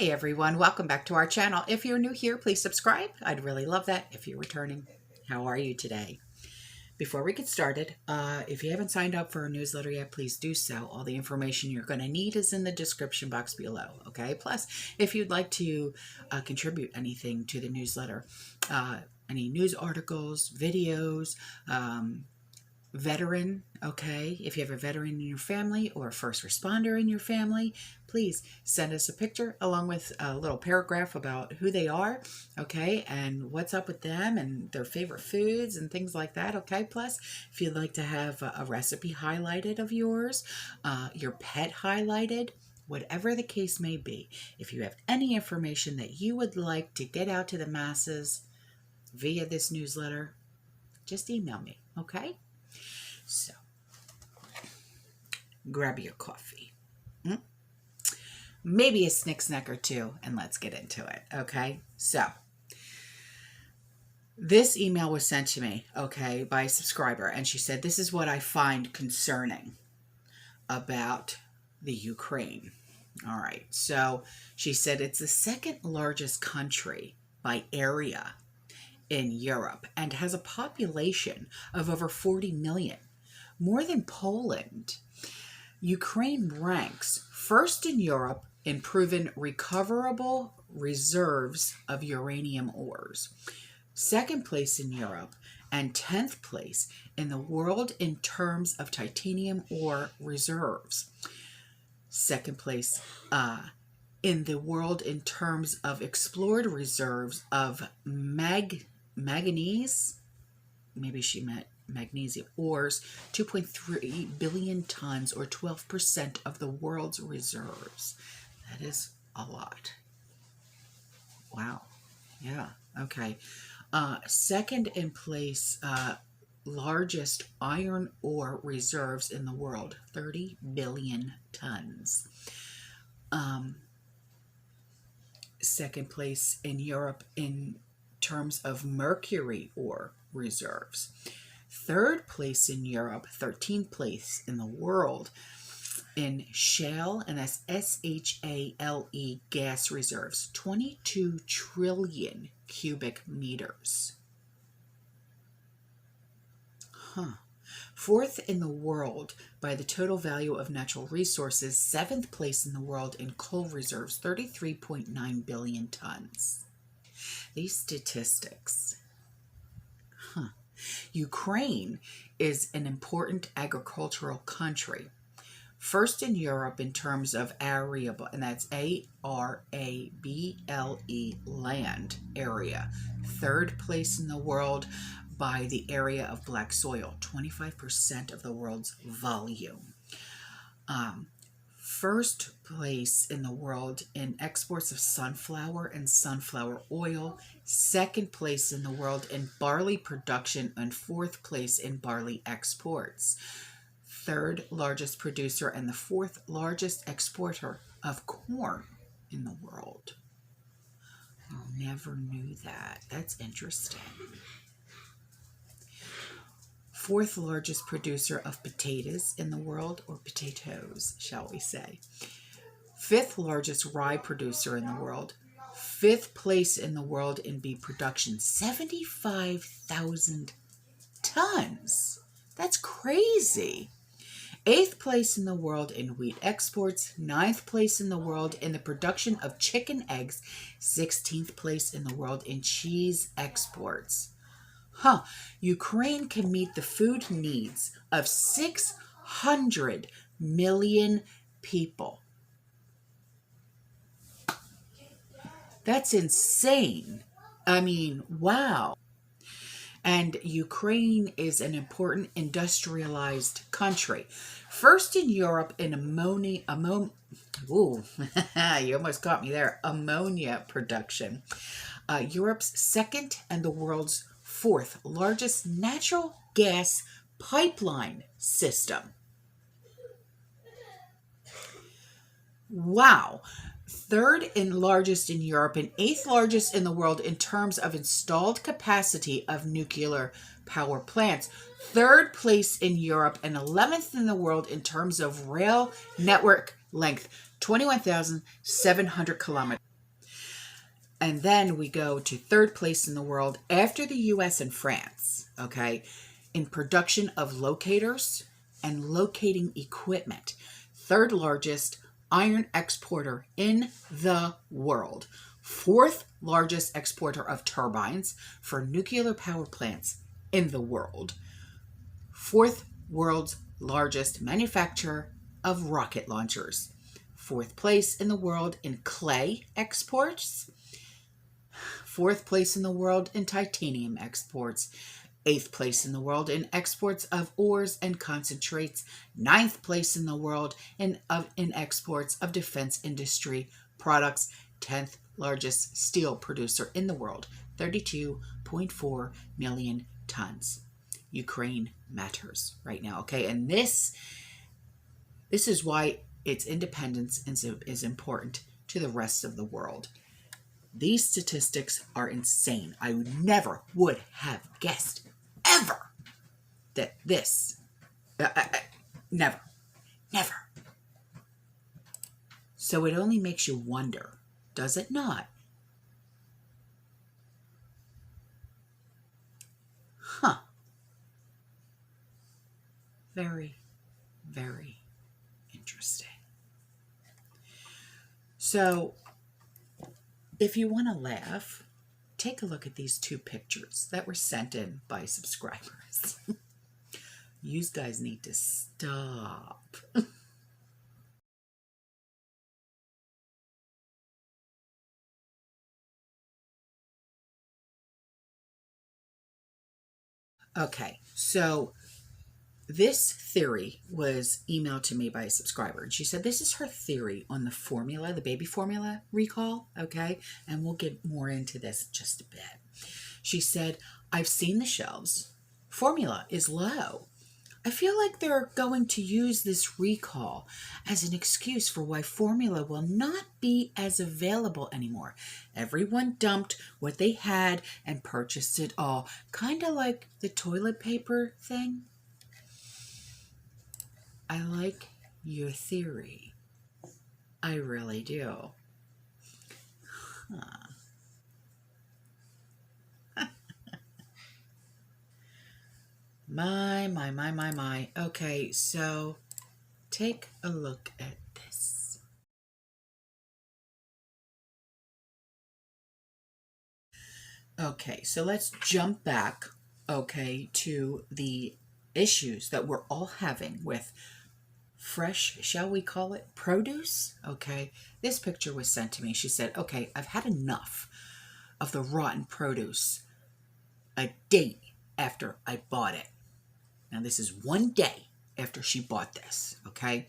Hey everyone, welcome back to our channel. If you're new here, please subscribe. I'd really love that if you're returning. How are you today? Before we get started, if you haven't signed up for our newsletter yet, please do so. All the information you're going to need is in the description box below, okay? Plus, if you'd like to contribute anything to the newsletter, any news articles, videos, veteran, okay? If you have a veteran in your family or a first responder in your family, please send us a picture along with a little paragraph about who they are, okay? And what's up with them and their favorite foods and things like that, okay? Plus, if you'd like to have a recipe highlighted of yours, your pet highlighted, whatever the case may be, if you have any information that you would like to get out to the masses via this newsletter, just email me, okay? So, grab your coffee, maybe a snack or two, and let's get into it, okay? So, this email was sent to me, okay, by a subscriber, and she said, this is what I find concerning about the Ukraine. All right, so she said it's the second largest country by area in Europe and has a population of over 40 million. More than Poland. Ukraine ranks first in Europe in proven recoverable reserves of uranium ores, second place in Europe, and 10th place in the world in terms of titanium ore reserves. Second place in the world in terms of explored reserves of manganese, maybe she meant magnesium ores, 2.3 billion tons, or 12% of the world's reserves. That is a lot. Wow. Yeah. Okay. Second in place, largest iron ore reserves in the world, 30 billion tons. Second place in Europe in terms of mercury ore reserves. Third place in Europe, 13th place in the world in shale, and that's S-H-A-L-E gas reserves, 22 trillion cubic meters. Fourth in the world by the total value of natural resources, seventh place in the world in coal reserves, 33.9 billion tons. These statistics. Ukraine is an important agricultural country. First in Europe in terms of arable, and that's A-R-A-B-L-E, land area. Third place in the world by the area of black soil, 25% of the world's volume. First place in the world in exports of sunflower and sunflower oil, second place in the world in barley production, and fourth place in barley exports. Third largest producer and the fourth largest exporter of corn in the world. I never knew that. That's interesting. Fourth largest producer of potatoes in the world, or potatoes, shall we say. Fifth largest rye producer in the world. Fifth place in the world in beef production, 75,000 tons. That's crazy. Eighth place in the world in wheat exports. Ninth place in the world in the production of chicken eggs. 16th place in the world in cheese exports. Ukraine can meet the food needs of 600 million people. That's insane. I mean, wow. And Ukraine is an important industrialized country. First in Europe in you almost caught me there, ammonia production. Europe's second and the world's fourth largest natural gas pipeline system. Wow. Third and largest in Europe and eighth largest in the world in terms of installed capacity of nuclear power plants. Third place in Europe and 11th in the world in terms of rail network length, 21,700 kilometers. And then we go to third place in the world after the US and France, okay, in production of locators and locating equipment. Third largest iron exporter in the world. Fourth largest exporter of turbines for nuclear power plants in the world. Fourth world's largest manufacturer of rocket launchers. Fourth place in the world in clay exports. Fourth place in the world in titanium exports. Eighth place in the world in exports of ores and concentrates. Ninth place in the world in exports of defense industry products. 10th largest steel producer in the world, 32.4 million tons. Ukraine matters right now, okay? And this is why its independence is important to the rest of the world. These statistics are insane. I never would have guessed, ever, that this, never. So it only makes you wonder, does it not? Huh. Very, very interesting. So, if you want to laugh, take a look at these two pictures that were sent in by subscribers. You guys need to stop. Okay, so this theory was emailed to me by a subscriber, and she said this is her theory on the formula, the baby formula recall, okay? And we'll get more into this in just a bit. She said, I've seen the shelves. Formula is low. I feel like they're going to use this recall as an excuse for why formula will not be as available anymore. Everyone dumped what they had and purchased it all, kind of like the toilet paper thing. I like your theory. I really do. Huh. My. Okay, so take a look at this. Okay, so let's jump back, okay, to the issues that we're all having with fresh, shall we call it, produce? Okay, this picture was sent to me. She said, okay, I've had enough of the rotten produce a day after I bought it. Now, this is one day after she bought this, okay?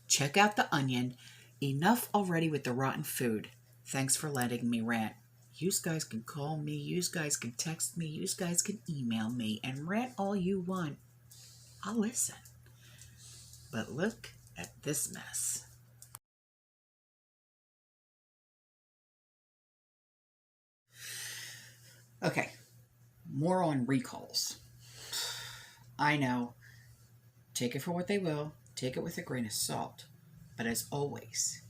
Check out the onion. Enough already with the rotten food. Thanks for letting me rant. You guys can call me. You guys can text me. You guys can email me and rant all you want. I'll listen. But look at this mess. Okay, more on recalls. I know. Take it for what they will. Take it with a grain of salt. But as always,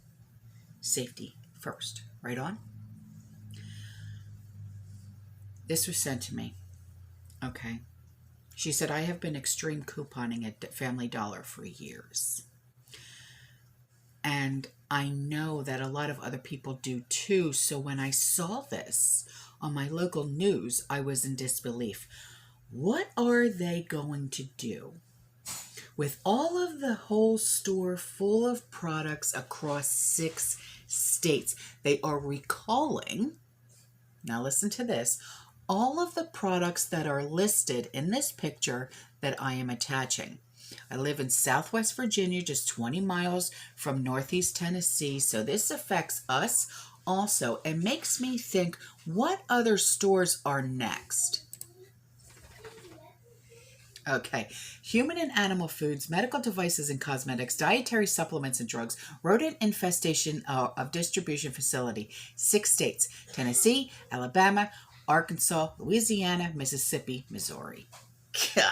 safety first. Right on? This was sent to me. Okay. She said, I have been extreme couponing at Family Dollar for years. And I know that a lot of other people do too. So when I saw this on my local news, I was in disbelief. What are they going to do with all of the whole store full of products across 6 states? They are recalling, now listen to this, all of the products that are listed in this picture that I am attaching. I live in Southwest Virginia, just 20 miles from Northeast Tennessee, so this affects us also and makes me think, what other stores are next? Okay. Human and animal foods, medical devices and cosmetics, dietary supplements and drugs, rodent infestation of distribution facility. 6 states: Tennessee, Alabama, Arkansas, Louisiana, Mississippi, Missouri. Gah.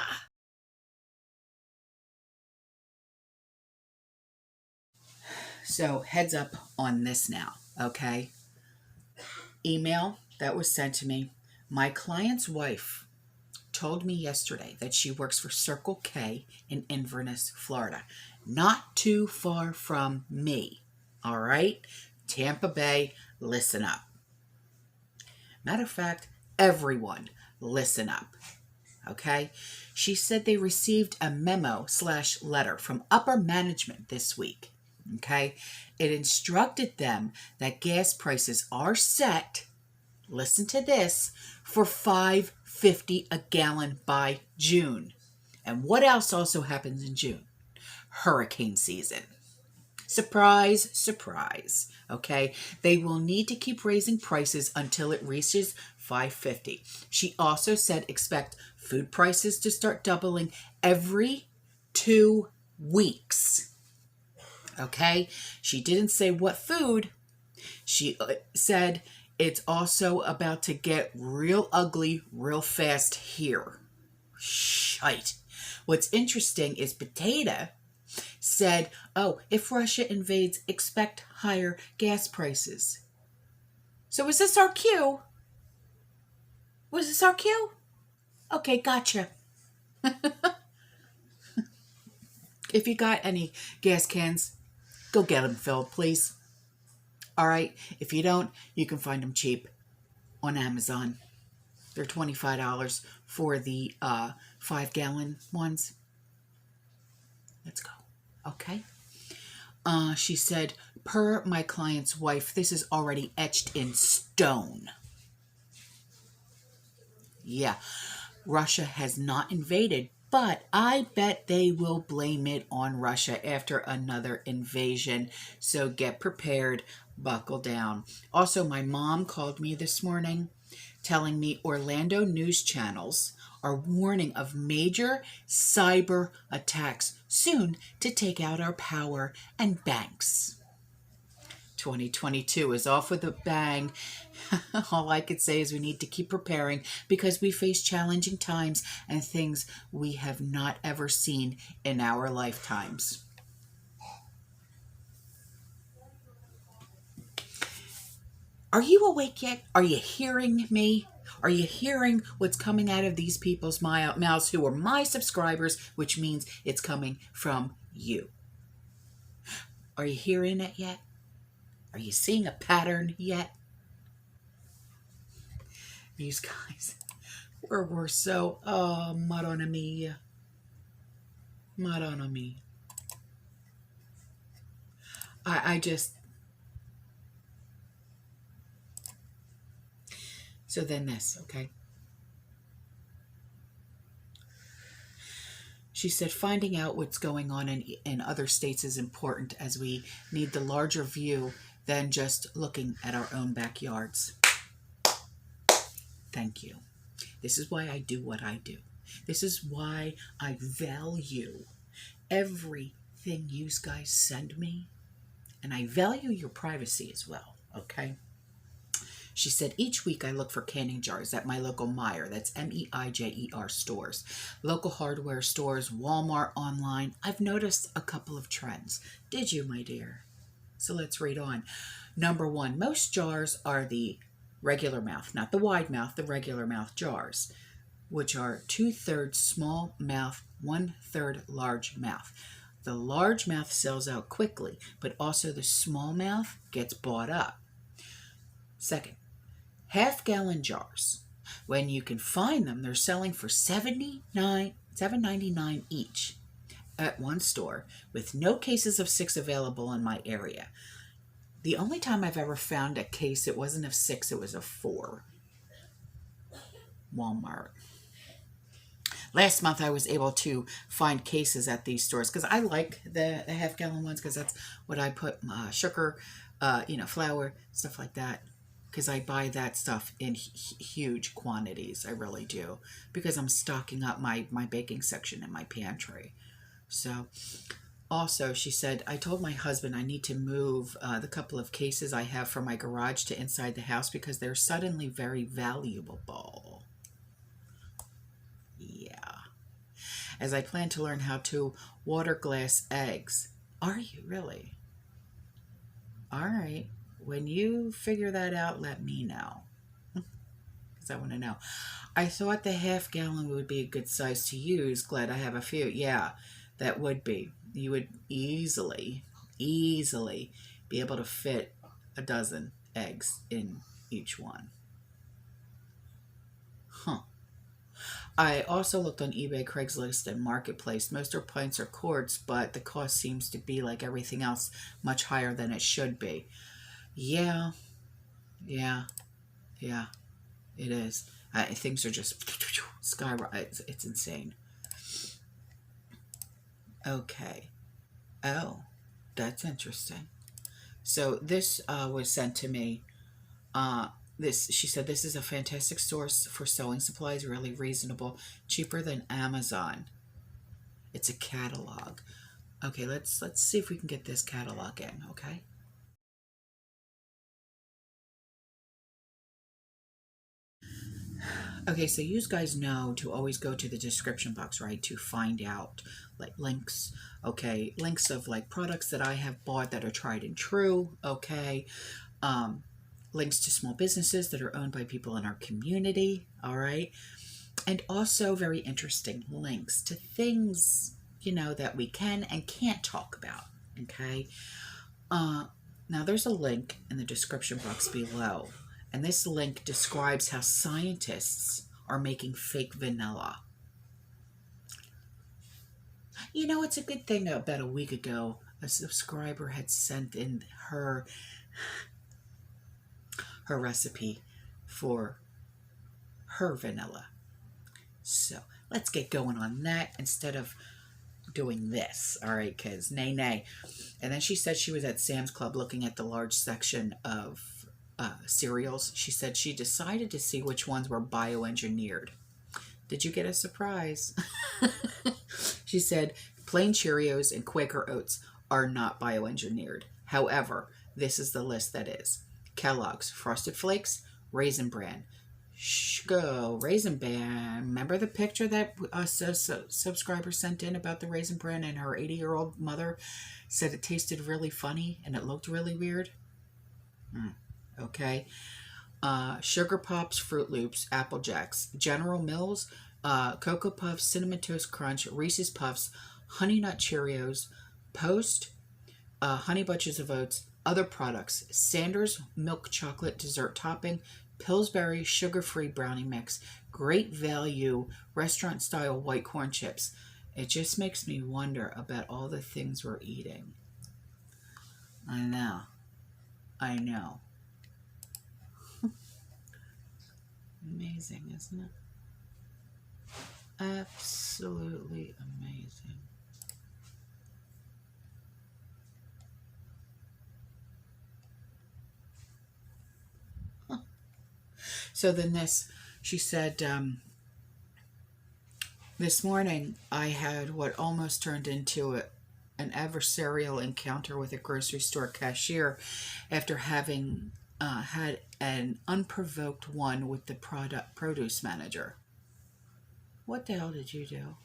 So heads up on this now, okay? email that was sent to me. My client's wife told me yesterday that she works for Circle K in Inverness, Florida. Not too far from me. All right? Tampa Bay, listen up. Matter of fact, everyone, listen up. Okay? She said they received a memo/letter from upper management this week. Okay? It instructed them that gas prices are set, listen to this, for $5.50 a gallon by June. And what else also happens in June? Hurricane season. Surprise, surprise. Okay, they will need to keep raising prices until it reaches $5.50. She also said expect food prices to start doubling every 2 weeks. Okay, she didn't say what food. She said it's also about to get real ugly real fast here. Shite. What's interesting is Potato said, oh, if Russia invades, expect higher gas prices. So is this our cue? Was this our cue? Okay, gotcha. If you got any gas cans, go get them filled, please. All right. If you don't, you can find them cheap on Amazon. They're $25 for the 5-gallon ones. Let's go. Okay. She said, per my client's wife, this is already etched in stone. Yeah, Russia has not invaded, but I bet they will blame it on Russia after another invasion. So get prepared, buckle down. Also, my mom called me this morning telling me Orlando news channels are warning of major cyber attacks soon to take out our power and banks. 2022 is off with a bang. All I could say is we need to keep preparing because we face challenging times and things we have not ever seen in our lifetimes. Are you awake yet? Are you hearing me? Are you hearing what's coming out of these people's mouths who are my subscribers, which means it's coming from you? Are you hearing it yet? Are you seeing a pattern yet? These guys, we're so, Madonna mia. Madonna mia. I just, so then this, okay? She said finding out what's going on in other states is important as we need the larger view than just looking at our own backyards. Thank you. This is why I do what I do. This is why I value everything you guys send me. And I value your privacy as well, okay? She said, each week I look for canning jars at my local Meijer, that's Meijer stores, local hardware stores, Walmart, online. I've noticed a couple of trends. Did you, my dear? So let's read on. Number 1, most jars are the regular mouth, not the wide mouth, the regular mouth jars, which are 2/3 small mouth, 1/3 large mouth. The large mouth sells out quickly, but also the small mouth gets bought up. Second, half-gallon jars. When you can find them, they're selling for $7.99 each at one store, with no cases of 6 available in my area. The only time I've ever found a case, it wasn't of 6, it was of 4. Walmart. Last month, I was able to find cases at these stores because I like the half-gallon ones because that's what I put sugar, flour, stuff like that. Because I buy that stuff in huge quantities. I really do. Because I'm stocking up my baking section in my pantry. So, also, she said, I told my husband I need to move the couple of cases I have from my garage to inside the house because they're suddenly very valuable. Yeah. As I plan to learn how to water glass eggs. Are you really? All right. when you figure that out, let me know. Because I want to know. I thought the half gallon would be a good size to use. Glad I have a few. Yeah, that would be. You would easily be able to fit a dozen eggs in each one. Huh. I also looked on eBay, Craigslist, and Marketplace. Most are pints or quarts, but the cost seems to be like everything else, much higher than it should be. Yeah, yeah, yeah, it is. Things are just skyrocket. It's insane. Okay. Oh, that's interesting. So this was sent to me. She said this is a fantastic source for sewing supplies, really reasonable, cheaper than Amazon. It's a catalog. Okay, let's see if we can get this catalog in, okay? Okay, so you guys know to always go to the description box, right, to find out like links, okay, links of like products that I have bought that are tried and true, okay, links to small businesses that are owned by people in our community, all right, and also very interesting links to things, you know, that we can and can't talk about, okay. Now there's a link in the description box below, and this link describes how scientists are making fake vanilla. You know, it's a good thing about a week ago, a subscriber had sent in her recipe for her vanilla. So let's get going on that instead of doing this, all right, because nay. And then she said she was at Sam's Club looking at the large section of cereals. She said she decided to see which ones were bioengineered. Did you get a surprise? She said plain Cheerios and Quaker Oats are not bioengineered. However, this is the list that is. Kellogg's, Frosted Flakes, Raisin Bran, Raisin Bran. Remember the picture that a subscriber sent in about the Raisin Bran, and her 80-year-old mother said it tasted really funny and it looked really weird? Okay. Sugar Pops, Fruit Loops, Apple Jacks, General Mills, Cocoa Puffs, Cinnamon Toast Crunch, Reese's Puffs, Honey Nut Cheerios, Post, Honey Bunches of Oats, other products, Sanders Milk Chocolate Dessert Topping, Pillsbury Sugar-Free Brownie Mix, Great Value Restaurant-Style White Corn Chips. It just makes me wonder about all the things we're eating. I know. Amazing, isn't it? Absolutely amazing. So then she said, this morning I had what almost turned into an adversarial encounter with a grocery store cashier after having had an unprovoked one with the produce manager. What the hell did you do?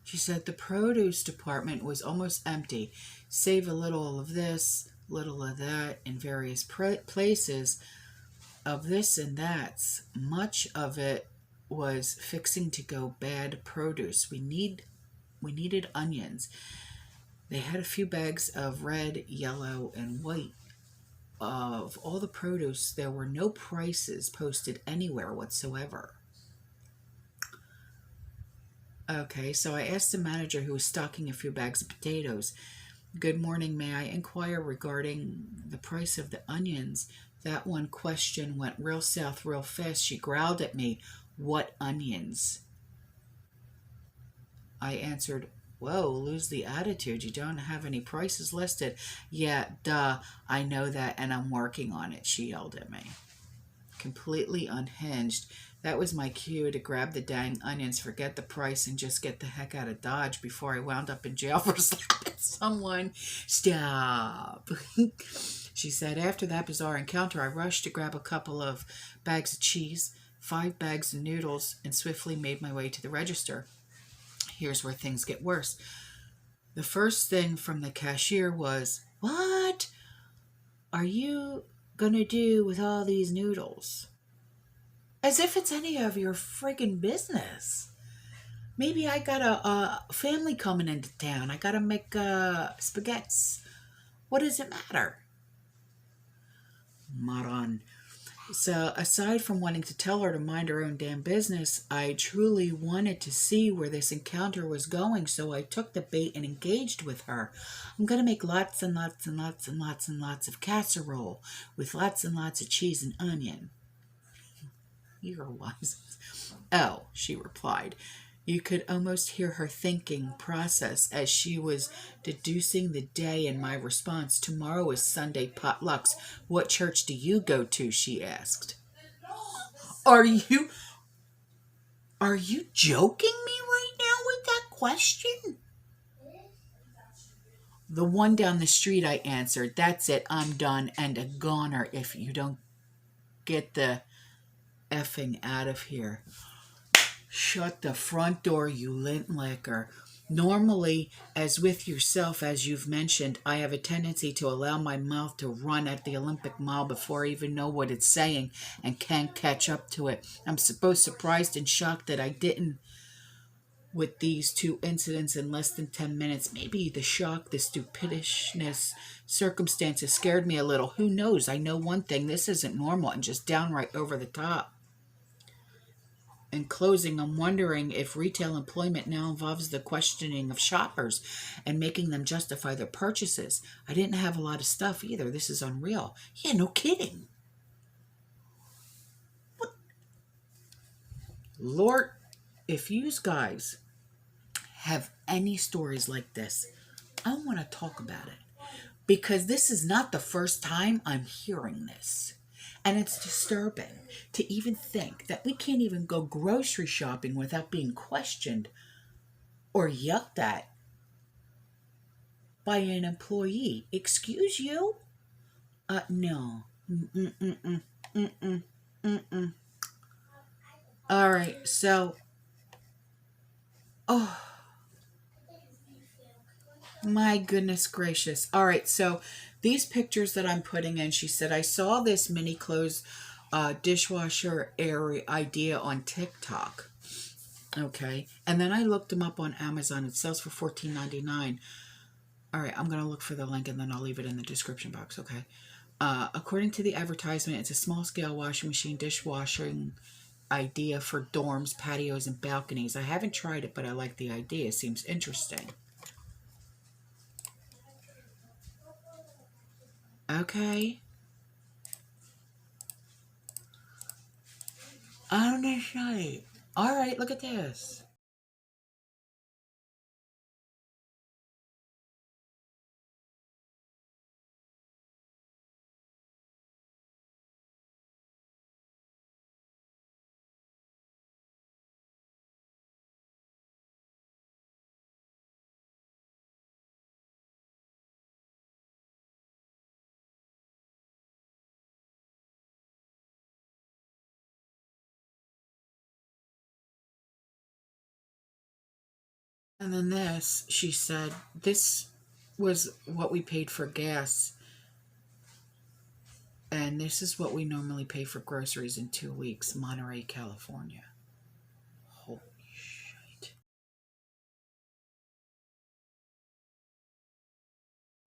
She said the produce department was almost empty, save a little of this, little of that, in various places of this and that. Much of it was fixing to go bad produce. We needed onions. They had a few bags of red, yellow, and white. Of all the produce, there were no prices posted anywhere whatsoever. Okay, so I asked the manager who was stocking a few bags of potatoes, "Good morning, may I inquire regarding the price of the onions?" That one question went real south real fast. She growled at me, "What onions?" I answered, "Whoa, lose the attitude. You don't have any prices listed." "Yeah, duh, I know that, and I'm working on it," she yelled at me. Completely unhinged. That was my cue to grab the dang onions, forget the price, and just get the heck out of Dodge before I wound up in jail for slapping someone. Stop. She said, after that bizarre encounter, I rushed to grab a couple of bags of cheese, 5 bags of noodles, and swiftly made my way to the register. Here's where things get worse. The first thing from the cashier was, "What? are you gonna do with all these noodles? As if it's any of your friggin' business. Maybe I got a family coming into town. I gotta make spaghettis. What does it matter? Moron. So, aside from wanting to tell her to mind her own damn business, I truly wanted to see where this encounter was going, so I took the bait and engaged with her. I'm going to make lots and lots and lots and lots and lots of casserole with lots and lots of cheese and onion. You're wise. Oh, she replied. You could almost hear her thinking process as she was deducing the day in my response. Tomorrow is Sunday potlucks. What church do you go to? She asked. Are you are you joking me right now with that question? The one down the street, I answered. That's it. I'm done and a goner if you don't get the effing out of here. Shut the front door, you lint licker. Normally, as with yourself, as you've mentioned, I have a tendency to allow my mouth to run at the Olympic mile before I even know what it's saying and can't catch up to it. I'm both surprised and shocked that I didn't with these two incidents in less than 10 minutes. Maybe the shock, the stupidishness, circumstances scared me a little. Who knows? I know one thing. This isn't normal and just downright over the top. In closing, I'm wondering if retail employment now involves the questioning of shoppers and making them justify their purchases. I didn't have a lot of stuff either. This is unreal. Yeah, no kidding. What? Lord, if you guys have any stories like this, I want to talk about it. Because this is not the first time I'm hearing this. And it's disturbing to even think that we can't even go grocery shopping without being questioned or yelled at by an employee. Excuse you? No. Mm-mm-mm-mm. Mm-mm. Mm-mm. All right, so... Oh, my goodness gracious. All right, so these pictures that I'm putting in, she said, I saw this mini clothes dishwasher area idea on TikTok. Okay, and then I looked them up on Amazon. It sells for $14.99. All right, I'm going to look for the link and then I'll leave it in the description box, okay? According to the advertisement, it's a small-scale washing machine dishwashing idea for dorms, patios, and balconies. I haven't tried it, but I like the idea. It seems interesting. Okay. On the site. All right, look at this. And then this, she said, this was what we paid for gas. And this is what we normally pay for groceries in 2 weeks. Monterey, California. Holy shit.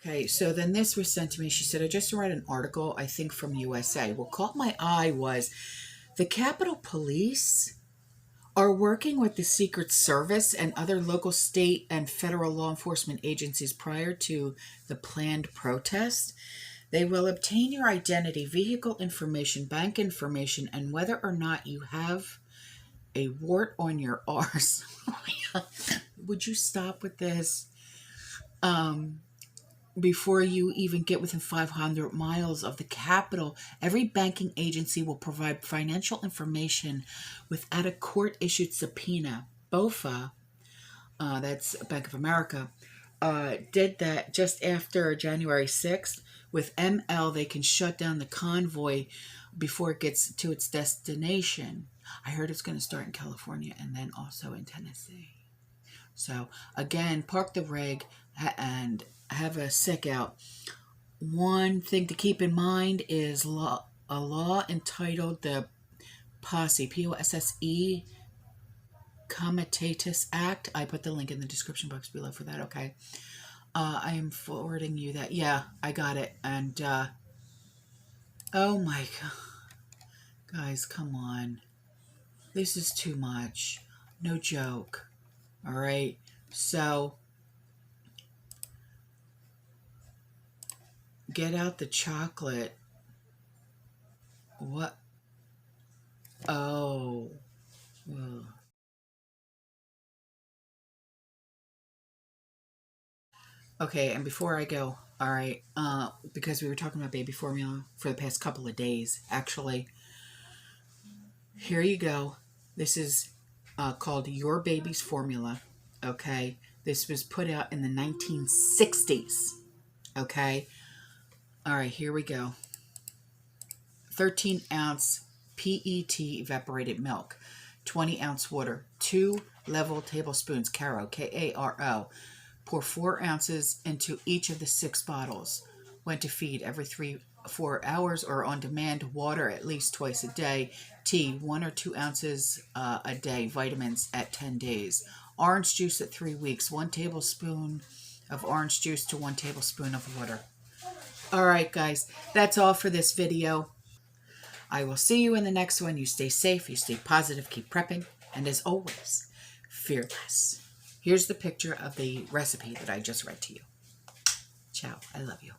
Okay, so then this was sent to me. She said, I just read an article, I think from USA. What caught my eye was the Capitol Police are working with the Secret Service and other local, state, and federal law enforcement agencies prior to the planned protest. They will obtain your identity, vehicle information, bank information, and whether or not you have a wart on your arse. Would you stop with this? Before you even get within 500 miles of the capital, every banking agency will provide financial information without a court-issued subpoena. BOFA, that's Bank of America, did that just after January 6th. With ML, they can shut down the convoy before it gets to its destination. I heard it's going to start in California and then also in Tennessee. So, again, park the rig and have a sick out. one thing to keep in mind is a law entitled the POSSE, P-O-S-S-E, Comitatus Act. I put the link in the description box below for that, okay? I am forwarding you that. Yeah, I got it. And, oh my God. Guys, come on. This is too much. No joke. All right? So, get out the chocolate. What? Oh. Ugh. Okay, and before I go, all right, because we were talking about baby formula for the past couple of days, actually, here you go. This is called Your Baby's Formula, okay? This was put out in the 1960s, okay? All right, here we go. 13-ounce PET evaporated milk, 20-ounce water, 2 level tablespoons Karo, K-A-R-O. Pour 4 ounces into each of the 6 bottles. When to feed every 3-4 hours or on demand. Water at least twice a day. Tea 1 or 2 ounces a day. Vitamins at 10 days. Orange juice at 3 weeks. 1 tablespoon of orange juice to 1 tablespoon of water. All right, guys, that's all for this video. I will see you in the next one. You stay safe, you stay positive, keep prepping, and as always, fearless. Here's the picture of the recipe that I just read to you. Ciao. I love you.